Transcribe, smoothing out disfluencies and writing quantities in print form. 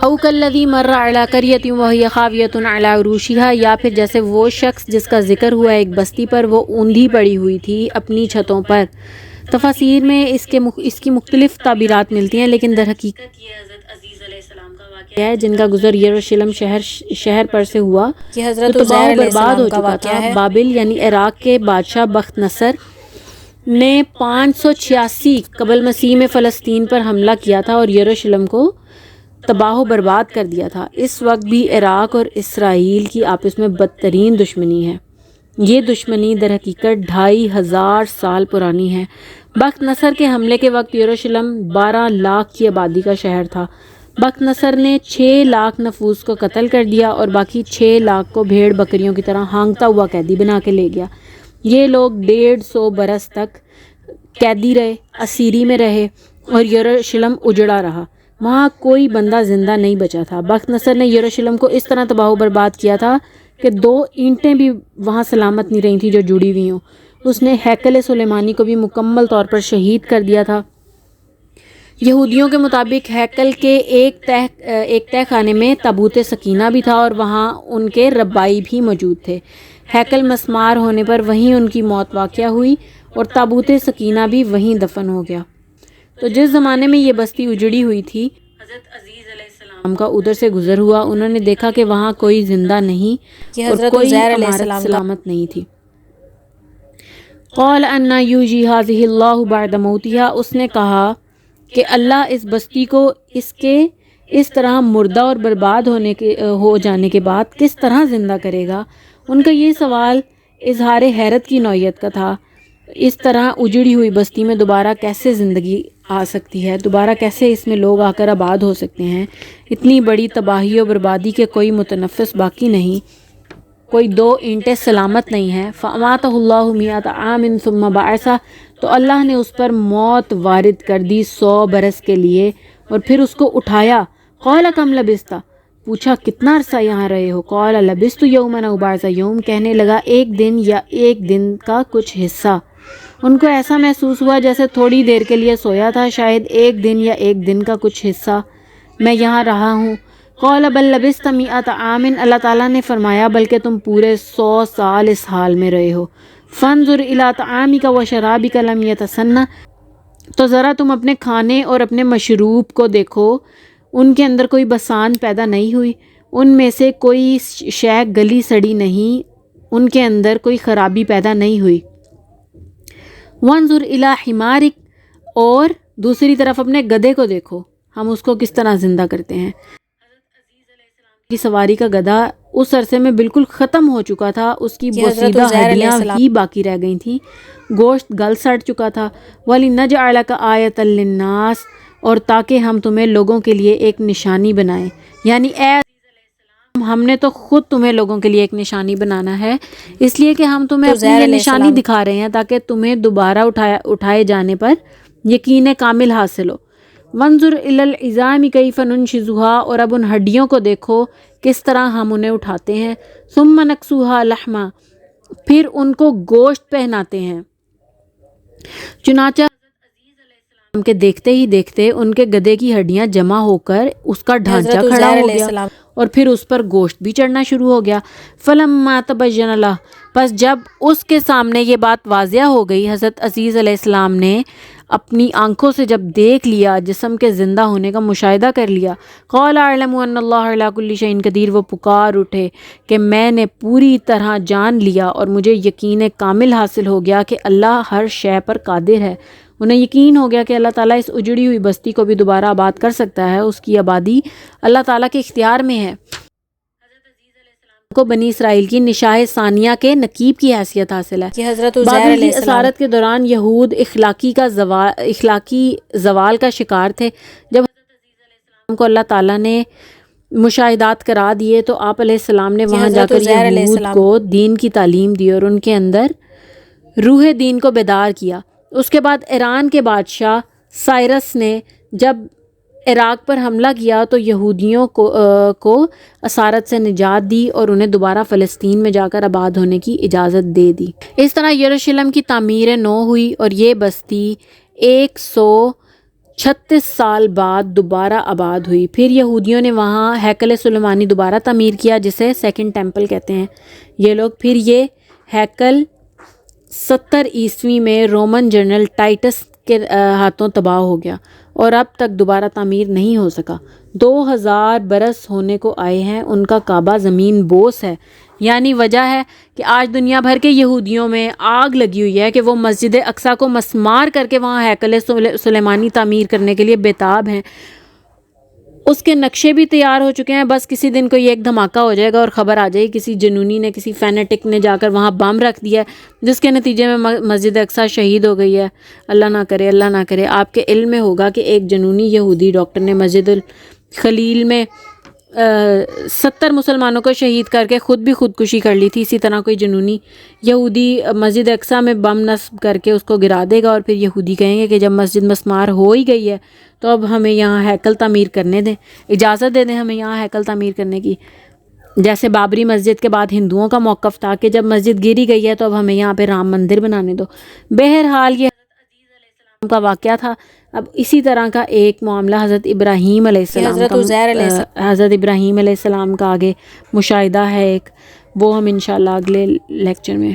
او کالذی مر علی قریۃ وہی خاویۃ علی عروشہا، یا پھر جیسے وہ شخص جس کا ذکر ہوا ایک بستی پر وہ اوندھی پڑی ہوئی تھی اپنی چھتوں پر۔ تفاسیر میں اس کی مختلف تعبیرات ملتی ہیں، لیکن در حقیقت یہ حضرت عزیز علیہ السلام کا واقعہ ہے جن کا گزر یروشلم شہر پر سے ہوا، یہ حضرت جو تباہ عزیر و علیہ برباد السلام ہو کا چکا واقعہ تھا۔ ہے۔ بابل یعنی عراق کے بادشاہ بخت نصر نے 586 قبل مسیح میں فلسطین پر حملہ کیا تھا اور یروشلم کو تباہ و برباد کر دیا تھا۔ اس وقت بھی عراق اور اسرائیل کی آپس میں بدترین دشمنی ہے۔ یہ دشمنی در حقیقت 2500 سال پرانی ہے۔ بخت نصر کے حملے کے وقت یروشلم 12 لاکھ کی آبادی کا شہر تھا۔ بخت نصر نے 6 لاکھ نفوس کو قتل کر دیا اور باقی 6 لاکھ کو بھیڑ بکریوں کی طرح ہانکتا ہوا قیدی بنا کے لے گیا۔ یہ لوگ 150 برس تک قیدی رہے، اسیری میں رہے اور یروشلم اجڑا رہا۔ وہاں کوئی بندہ زندہ نہیں بچا تھا۔ بخت نصر نے یروشلم کو اس طرح تباہ و برباد کیا تھا کہ 2 اینٹیں بھی وہاں سلامت نہیں رہی تھیں جو جڑی ہوئی ہوں۔ اس نے ہیکل سلیمانی کو بھی مکمل طور پر شہید کر دیا تھا۔ یہودیوں کے مطابق ہیکل کے ایک تہہ خانے میں تابوت سکینہ بھی تھا اور وہاں ان کے ربائی بھی موجود تھے۔ ہیکل مسمار ہونے پر وہیں ان کی موت واقع ہوئی اور تابوت سکینہ بھی وہیں دفن ہو گیا۔ تو جس زمانے میں یہ بستی اجڑی ہوئی تھی، حضرت عزیز علیہ السلام کا ادھر سے گزر ہوا، انہوں نے دیکھا کہ وہاں کوئی زندہ نہیں اور کوئی عمارت سلامت نہیں تھی۔ قال انا یحیی ہذہ اللہ بعد موتہا، اس نے کہا کہ اللہ اس بستی کو اس طرح مردہ اور برباد ہو جانے کے بعد کس طرح زندہ کرے گا۔ ان کا یہ سوال اظہار حیرت کی نوعیت کا تھا۔ اس طرح اجڑی ہوئی بستی میں دوبارہ کیسے زندگی آ سکتی ہے، دوبارہ کیسے اس میں لوگ آ کر آباد ہو سکتے ہیں؟ اتنی بڑی تباہی و بربادی کے کوئی متنفس باقی نہیں، کوئی 2 اینٹیں سلامت نہیں ہیں۔ فاماتہ اللہ 100 عام ثم بعثہ، تو اللہ نے اس پر موت وارد کر دی 100 برس کے لیے اور پھر اس کو اٹھایا۔ قال کم لبثت، پوچھا کتنا عرصہ یہاں رہے ہو؟ قال لبثت یوما او بعض یوم، کہنے لگا ایک دن یا ایک دن کا کچھ حصہ۔ ان کو ایسا محسوس ہوا جیسے تھوڑی دیر کے لیے سویا تھا، شاید ایک دن یا ایک دن کا کچھ حصہ میں یہاں رہا ہوں۔ قال بل لبثت 100 عام، اللہ تعالیٰ نے فرمایا بلکہ تم پورے 100 سال اس حال میں رہے ہو۔ فانظر الی طعامک وشرابک لم یتسنہ، تو ذرا تم اپنے کھانے اور اپنے مشروب کو دیکھو، ان کے اندر کوئی بسان پیدا نہیں ہوئی، ان میں سے کوئی شے گلی سڑی نہیں، ان کے اندر کوئی خرابی پیدا نہیں ہوئی۔ وانظر الی حمارک، اور دوسری طرف اپنے گدھے کو دیکھو، ہم اس کو کس طرح زندہ کرتے ہیں۔ کی سواری کا گدھا اس عرصے میں بالکل ختم ہو چکا تھا، اس کی بوسیدہ ہڈیاں ہی باقی رہ گئی تھیں، گوشت گل سڑ چکا تھا۔ وَلِنَجْعَلَكَ آیَةً لِلنَّاسِ، اور تاکہ ہم تمہیں لوگوں کے لیے ایک نشانی بنائیں، یعنی اے ہم نے تو خود تمہیں لوگوں کے لیے ایک نشانی بنانا ہے، اس لیے کہ ہم تمہیں اپنی یہ نشانی دکھا رہے ہیں تاکہ تمہیں دوبارہ اٹھائے جانے پر یقین کامل حاصل ہو۔ وانظر الی العظام کیف ننشزها، اور اب ان ہڈیوں کو دیکھو کس طرح ہم انہیں اٹھاتے ہیں۔ ثم نکسوها لحما، پھر ان کو گوشت پہناتے ہیں۔ چنانچہ کہ دیکھتے ہی دیکھتے ان کے گدھے کی ہڈیاں جمع ہو کر اس کا ڈھانچہ کھڑا ہو گیا اور پھر اس پر گوشت بھی چڑھنا شروع ہو گیا۔ فلما تبین لہ، پس جب اس کے سامنے یہ بات واضح ہو گئی، حضرت عزیز علیہ السلام نے اپنی آنکھوں سے جب دیکھ لیا، جسم کے زندہ ہونے کا مشاہدہ کر لیا، قال اعلم ان اللہ علی کل شیء قدیر، وہ پکار اٹھے کہ میں نے پوری طرح جان لیا اور مجھے یقین کامل حاصل ہو گیا کہ اللہ ہر شے پر قادر ہے۔ انہیں یقین ہو گیا کہ اللہ تعالیٰ اس اجڑی ہوئی بستی کو بھی دوبارہ آباد کر سکتا ہے، اس کی آبادی اللہ تعالیٰ کے اختیار میں ہے۔ حضرت عزیز علیہ السلام کو بنی اسرائیل کی نشاء ثانیہ کے نقیب کی حیثیت حاصل ہے۔ بابل کی اسارت کے دوران یہود اخلاقی زوال کا شکار تھے۔ جب حضرت عزیز علیہ السلام کو اللہ تعالیٰ نے مشاہدات کرا دیے تو آپ علیہ السلام نے وہاں جا کر یہود کو دین کی تعلیم دی اور ان کے اندر روح دین کو بیدار کیا۔ اس کے بعد ایران کے بادشاہ سائرس نے جب عراق پر حملہ کیا تو یہودیوں کو اسارت سے نجات دی اور انہیں دوبارہ فلسطین میں جا کر آباد ہونے کی اجازت دے دی۔ اس طرح یروشلم کی تعمیر نو ہوئی اور یہ بستی 36 سال بعد دوبارہ آباد ہوئی. پھر یہودیوں نے وہاں ہیکل سلیمانی دوبارہ تعمیر کیا جسے سیکنڈ ٹیمپل کہتے ہیں یہ لوگ. پھر یہ ہیکل 70 عیسوی میں رومن جنرل ٹائٹس کے ہاتھوں تباہ ہو گیا اور اب تک دوبارہ تعمیر نہیں ہو سکا. 2000 برس ہونے کو آئے ہیں ان کا کعبہ زمین بوس ہے. یعنی وجہ ہے کہ آج دنیا بھر کے یہودیوں میں آگ لگی ہوئی ہے کہ وہ مسجد اقصیٰ کو مسمار کر کے وہاں ہیکل سلیمانی تعمیر کرنے کے لیے بےتاب ہیں. اس کے نقشے بھی تیار ہو چکے ہیں. بس کسی دن کوئی ایک دھماکہ ہو جائے گا اور خبر آ جائے گی کسی جنونی نے, کسی فینیٹک نے جا کر وہاں بم رکھ دیا ہے جس کے نتیجے میں مسجد اقصیٰ شہید ہو گئی ہے. اللہ نہ کرے, اللہ نہ کرے. آپ کے علم میں ہوگا کہ ایک جنونی یہودی ڈاکٹر نے مسجد الخلیل میں 70 مسلمانوں کو شہید کر کے خود بھی خودکشی کر لی تھی. اسی طرح کوئی جنونی یہودی مسجد اقصیٰ میں بم نصب کر کے اس کو گرا دے گا اور پھر یہودی کہیں گے کہ جب مسجد مسمار ہو ہی گئی ہے تو اب ہمیں یہاں ہیکل تعمیر کرنے دیں, اجازت دے دیں ہمیں یہاں ہیکل تعمیر کرنے کی. جیسے بابری مسجد کے بعد ہندوؤں کا موقف تھا کہ جب مسجد گری گئی ہے تو اب ہمیں یہاں پہ رام مندر بنانے دو. بہرحال یہ کا واقعہ تھا. اب اسی طرح کا ایک معاملہ حضرت ابراہیم علیہ السلام حضرت ابراہیم علیہ السلام کا آگے مشاہدہ ہے ایک, وہ ہم انشاءاللہ اگلے لیکچر میں